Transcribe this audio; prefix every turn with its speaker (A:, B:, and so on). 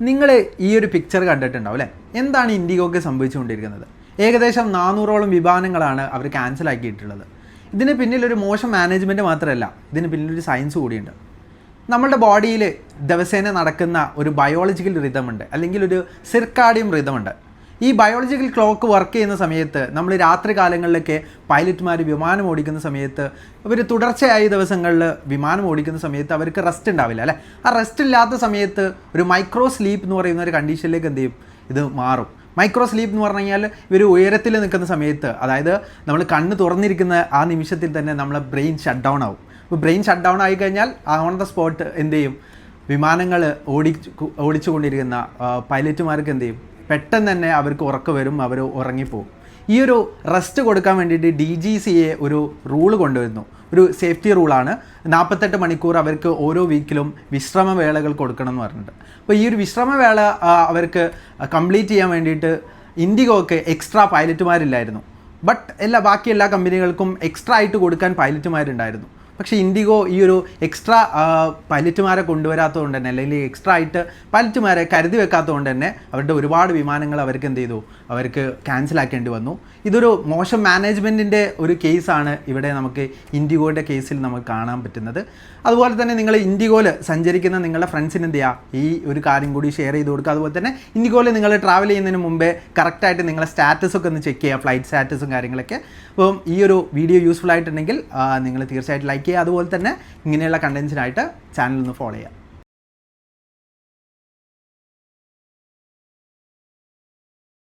A: നിങ്ങൾ ഈ ഒരു പിക്ചർ കണ്ടിട്ടുണ്ടാവും അല്ലേ? എന്താണ് ഇൻഡിഗോയ്ക്ക് സംഭവിച്ചുകൊണ്ടിരിക്കുന്നത്? ഏകദേശം 400ഓളം വിമാനങ്ങളാണ് അവർ ക്യാൻസൽ ആക്കിയിട്ടുള്ളത്. ഇതിന് പിന്നിലൊരു മോശം മാനേജ്മെൻറ്റ് മാത്രമല്ല, ഇതിന് പിന്നിലൊരു സയൻസ് കൂടിയുണ്ട്. നമ്മളുടെ ബോഡിയിൽ ദിവസേന നടക്കുന്ന ഒരു ബയോളജിക്കൽ റിതമുണ്ട്, അല്ലെങ്കിൽ ഒരു സിർക്കാഡിയം റിതമുണ്ട്. ഈ ബയോളജിക്കൽ ക്ലോക്ക് വർക്ക് ചെയ്യുന്ന സമയത്ത് നമ്മൾ രാത്രി കാലങ്ങളിലൊക്കെ പൈലറ്റ്മാർ വിമാനം ഓടിക്കുന്ന സമയത്ത് അവർ തുടർച്ചയായ ദിവസങ്ങളിൽ വിമാനം ഓടിക്കുന്ന സമയത്ത് അവർക്ക് റെസ്റ്റ് ഉണ്ടാവില്ല അല്ലേ? ആ റെസ്റ്റ് ഇല്ലാത്ത സമയത്ത് ഒരു മൈക്രോ സ്ലീപ്പ് എന്ന് പറയുന്ന ഒരു കണ്ടീഷനിലേക്ക് എന്ത് ചെയ്യും, ഇത് മാറും. മൈക്രോ സ്ലീപ്പ് എന്ന് പറഞ്ഞു കഴിഞ്ഞാൽ ഇവർ ഉയരത്തിൽ നിൽക്കുന്ന സമയത്ത്, അതായത് നമ്മൾ കണ്ണ് തുറന്നിരിക്കുന്ന ആ നിമിഷത്തിൽ തന്നെ നമ്മളെ ബ്രെയിൻ ഷട്ട് ഡൗൺ ആവും. അപ്പോൾ ബ്രെയിൻ ഷട്ട് ഡൗൺ ആയി കഴിഞ്ഞാൽ ഓൺ ദ സ്പോട്ട് എന്ത് ചെയ്യും, വിമാനങ്ങൾ ഓടിച്ചുകൊണ്ടിരിക്കുന്ന പൈലറ്റുമാർക്ക് എന്ത് ചെയ്യും, പെട്ടെന്ന് തന്നെ അവർക്ക് ഉറക്കം വരും, അവർ ഉറങ്ങിപ്പോവും. ഈ ഒരു റെസ്റ്റ് കൊടുക്കാൻ വേണ്ടിയിട്ട് DGCA ഒരു റൂള് കൊണ്ടുവരുന്നു. ഒരു സേഫ്റ്റി റൂളാണ്. 48 മണിക്കൂർ അവർക്ക് ഓരോ വീക്കിലും വിശ്രമവേളകൾ കൊടുക്കണം എന്ന് പറഞ്ഞിട്ട്. അപ്പോൾ ഈ ഒരു വിശ്രമവേള അവർക്ക് കംപ്ലീറ്റ് ചെയ്യാൻ വേണ്ടിയിട്ട് ഇൻഡിഗോക്ക് എക്സ്ട്രാ പൈലറ്റുമാരില്ലായിരുന്നു. ബട്ട് ബാക്കി എല്ലാ കമ്പനികൾക്കും എക്സ്ട്രാ ആയിട്ട് കൊടുക്കാൻ പൈലറ്റുമാരുണ്ടായിരുന്നു. പക്ഷേ ഇൻഡിഗോ ഈ ഒരു എക്സ്ട്രാ പൈലറ്റുമാരെ കൊണ്ടുവരാത്തതുകൊണ്ട് തന്നെ, അല്ലെങ്കിൽ എക്സ്ട്രാ ആയിട്ട് പൈലറ്റുമാരെ കരുതി വെക്കാത്തതുകൊണ്ട് തന്നെ അവരുടെ ഒരുപാട് വിമാനങ്ങൾ അവർക്ക് എന്ത് ചെയ്തു, അവർക്ക് ക്യാൻസൽ ആക്കേണ്ടി വന്നു. ഇതൊരു മോശം മാനേജ്മെൻറ്റിൻ്റെ ഒരു കേസാണ് ഇവിടെ നമുക്ക് ഇൻഡിഗോയുടെ കേസിൽ നമുക്ക് കാണാൻ പറ്റുന്നത്. അതുപോലെ തന്നെ നിങ്ങൾ ഇൻഡിഗോയിൽ സഞ്ചരിക്കുന്ന നിങ്ങളുടെ ഫ്രണ്ട്സിന് എന്ത് ചെയ്യുക, ഈ ഒരു കാര്യം കൂടി ഷെയർ ചെയ്ത് കൊടുക്കുക. അതുപോലെ തന്നെ ഇൻഡിഗോയിൽ നിങ്ങൾ ട്രാവൽ ചെയ്യുന്നതിന് മുമ്പേ കറക്റ്റായിട്ട് നിങ്ങളുടെ സ്റ്റാറ്റസൊക്കെ ഒന്ന് ചെക്ക് ചെയ്യുക, ഫ്ലൈറ്റ് സ്റ്റാറ്റസും കാര്യങ്ങളൊക്കെ. അപ്പം ഈ ഒരു വീഡിയോ യൂസ്ഫുൾ ആയിട്ടുണ്ടെങ്കിൽ നിങ്ങൾ തീർച്ചയായിട്ടും ലൈക്ക് ചെയ്യുക. അതുപോലെ തന്നെ ഇങ്ങനെയുള്ള കണ്ടൻസിനായിട്ട് ചാനൽ ഒന്ന് ഫോളോ ചെയ്യുക.